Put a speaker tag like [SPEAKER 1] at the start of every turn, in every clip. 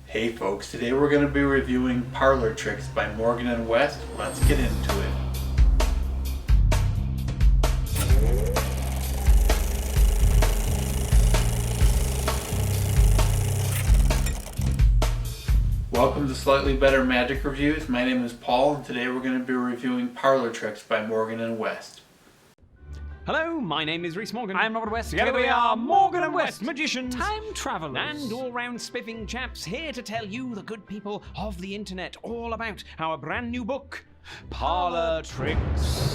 [SPEAKER 1] Hey folks, today we're going to be reviewing Parlour Tricks by Morgan & West. Let's get into it. Welcome to Slightly Better Magic Reviews. My name is Paul and today we're going to be reviewing Parlour Tricks by Morgan & West.
[SPEAKER 2] Hello, my name is Rhys Morgan.
[SPEAKER 3] I'm Robert West.
[SPEAKER 2] Together we are Morgan & West magicians,
[SPEAKER 3] time travelers,
[SPEAKER 2] and all-round spiffing chaps here to tell you, the good people of the internet, all about our brand new book, Parlour Tricks.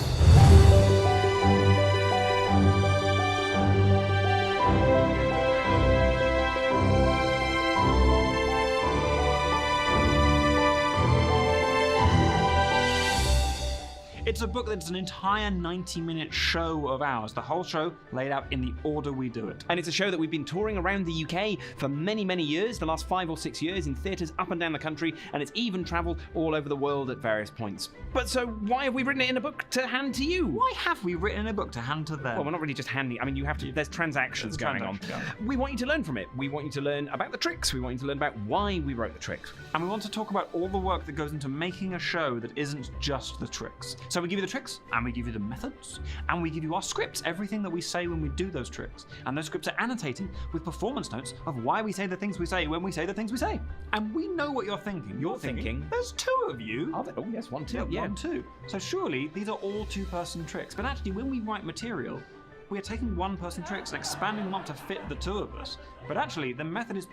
[SPEAKER 3] It's a book that's an entire 90-minute show of ours. The whole show laid out in the order we do it.
[SPEAKER 2] And it's a show that we've been touring around the UK for many, many years, the last 5 or 6 years, in theatres up and down the country, and it's even travelled all over the world at various points. But so why have we written it in a book to hand to you?
[SPEAKER 3] Why have we written a book to hand to them?
[SPEAKER 2] Well, we're not really just handing. I mean, you have to. There's transactions going on. We want you to learn from it. We want you to learn about the tricks. We want you to learn about why we wrote the tricks.
[SPEAKER 3] And we want to talk about all the work that goes into making a show that isn't just the tricks. So we give you the tricks, and we give you the methods, and we give you our scripts, everything that we say when we do those tricks. And those scripts are annotated with performance notes of why we say the things we say when we say the things we say. And we know what you're thinking.
[SPEAKER 2] You're thinking,
[SPEAKER 3] there's 2 of you.
[SPEAKER 2] Oh yes, 1, 2.
[SPEAKER 3] Yeah, 1, 2. So surely these are all 2-person tricks. But actually, when we write material, we are taking 1-person tricks and expanding them up to fit the 2 of us. But actually, the method is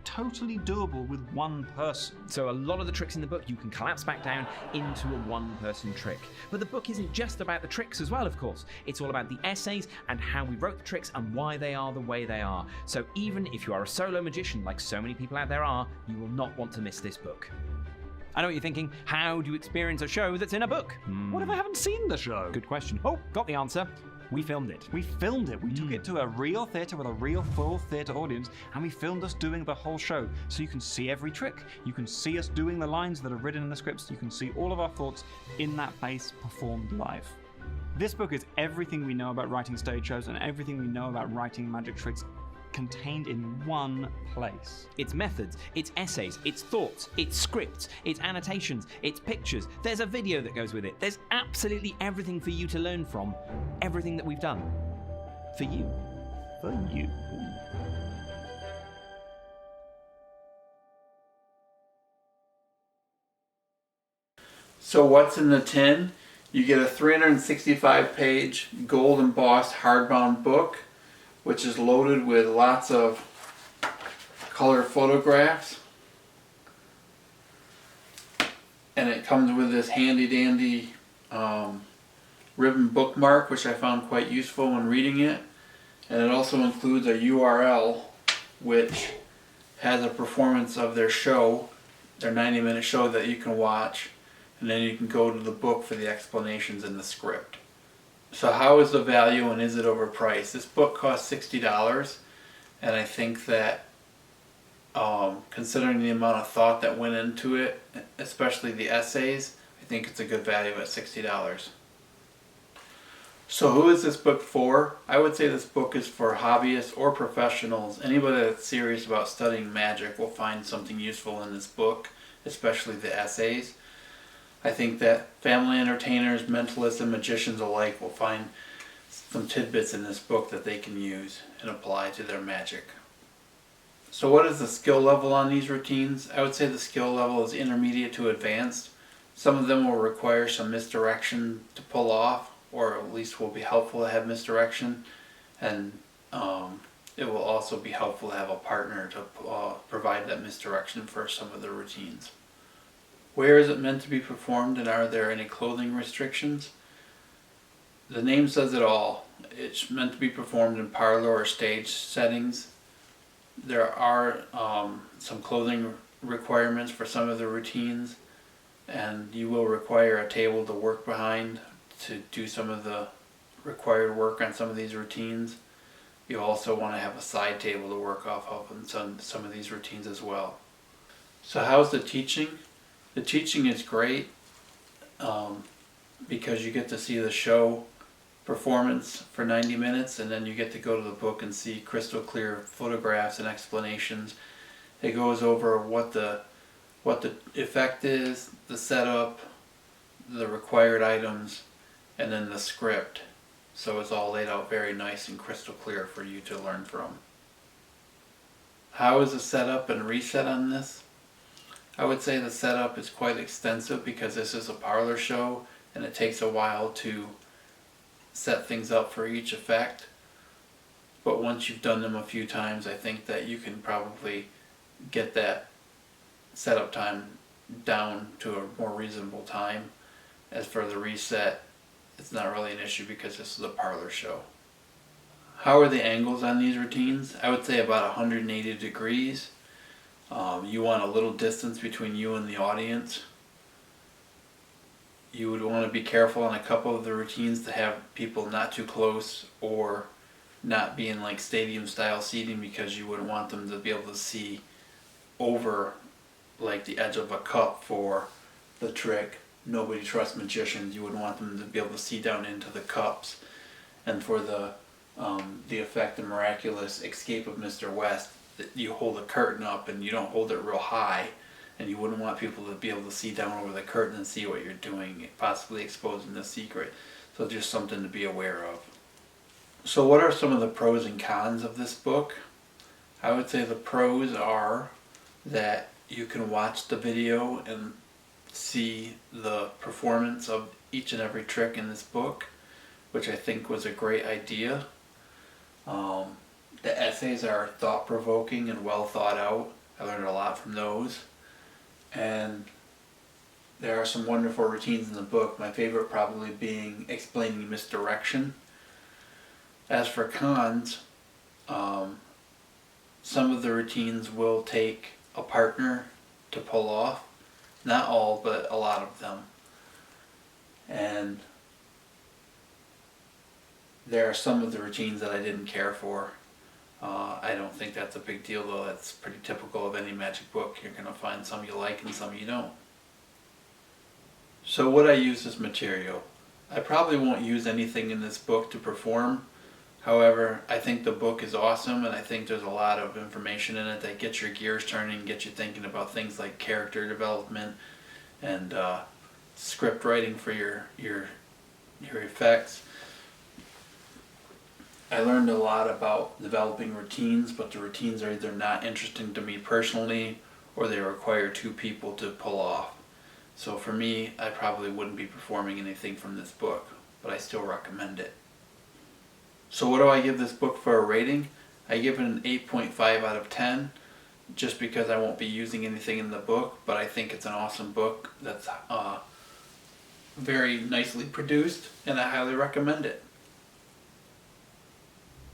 [SPEAKER 3] totally doable with 1 person.
[SPEAKER 2] So a lot of the tricks in the book you can collapse back down into a 1-person trick. But the book isn't just about the tricks as well, of course. It's all about the essays and how we wrote the tricks and why they are the way they are. So even if you are a solo magician, like so many people out there are, you will not want to miss this book. I know what you're thinking. How do you experience a show that's in a book?
[SPEAKER 3] What if I haven't seen the show?
[SPEAKER 2] Good question. Oh, got the answer. We filmed it.
[SPEAKER 3] We filmed it. We took it to a real theatre with a real full theatre audience, and we filmed us doing the whole show. So you can see every trick. You can see us doing the lines that are written in the scripts. You can see all of our thoughts in that bass performed live. This book is everything we know about writing stage shows and everything we know about writing magic tricks contained in 1 place.
[SPEAKER 2] It's methods, it's essays, it's thoughts, it's scripts, it's annotations, it's pictures. There's a video that goes with it. There's absolutely everything for you to learn from. Everything that we've done. For you.
[SPEAKER 3] For you.
[SPEAKER 1] So what's in the tin? You get a 365-page gold embossed hardbound book, which is loaded with lots of color photographs. And it comes with this handy dandy ribbon bookmark, which I found quite useful when reading it. And it also includes a URL which has a performance of their show, their 90-minute show that you can watch. And then you can go to the book for the explanations in the script. So how is the value and is it overpriced? This book cost $60, and I think that considering the amount of thought that went into it, especially the essays, I think it's a good value at $60. So who is this book for? I would say this book is for hobbyists or professionals. Anybody that's serious about studying magic will find something useful in this book, especially the essays. I think that family entertainers, mentalists, and magicians alike will find some tidbits in this book that they can use and apply to their magic. So what is the skill level on these routines? I would say the skill level is intermediate to advanced. Some of them will require some misdirection to pull off, or at least will be helpful to have misdirection. And it will also be helpful to have a partner to provide that misdirection for some of the routines. Where is it meant to be performed, and are there any clothing restrictions? The name says it all. It's meant to be performed in parlor or stage settings. There are some clothing requirements for some of the routines, and you will require a table to work behind to do some of the required work on some of these routines. You also want to have a side table to work off of in some of these routines as well. So how's the teaching? The teaching is great because you get to see the show performance for 90 minutes, and then you get to go to the book and see crystal clear photographs and explanations It goes over what the effect is, the setup, the required items, and then the script. So it's all laid out very nice and crystal clear for you to learn from. How is the setup and reset on this? I would say the setup is quite extensive because this is a parlor show and it takes a while to set things up for each effect. But once you've done them a few times, I think that you can probably get that setup time down to a more reasonable time. As for the reset, it's not really an issue because this is a parlor show. How are the angles on these routines? I would say about 180 degrees. You want a little distance between you and the audience. You would want to be careful on a couple of the routines to have people not too close or not be in like stadium style seating, because you wouldn't want them to be able to see over like the edge of a cup for the trick. Nobody trusts magicians. You wouldn't want them to be able to see down into the cups. And for the effect, the miraculous escape of Mr. West, that you hold the curtain up and you don't hold it real high, and you wouldn't want people to be able to see down over the curtain and see what you're doing, possibly exposing the secret. So just something to be aware of. So what are some of the pros and cons of this book? I would say the pros are that you can watch the video and see the performance of each and every trick in this book, which I think was a great idea. The essays are thought-provoking and well thought out. I learned a lot from those. And there are some wonderful routines in the book, my favorite probably being explaining misdirection. As for cons, some of the routines will take a partner to pull off. Not all, but a lot of them. And there are some of the routines that I didn't care for. I don't think that's a big deal though. That's pretty typical of any magic book. You're going to find some you like and some you don't. So would I use this material? I probably won't use anything in this book to perform. However, I think the book is awesome, and I think there's a lot of information in it that gets your gears turning, get you thinking about things like character development and script writing for your effects. I learned a lot about developing routines, but the routines are either not interesting to me personally or they require two people to pull off. So for me, I probably wouldn't be performing anything from this book, but I still recommend it. So what do I give this book for a rating? I give it an 8.5 out of 10, just because I won't be using anything in the book, but I think it's an awesome book that's very nicely produced, and I highly recommend it.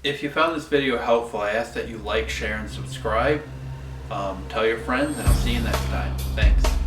[SPEAKER 1] If you found this video helpful, I ask that you like, share, and subscribe. Tell your friends, and I'll see you next time. Thanks.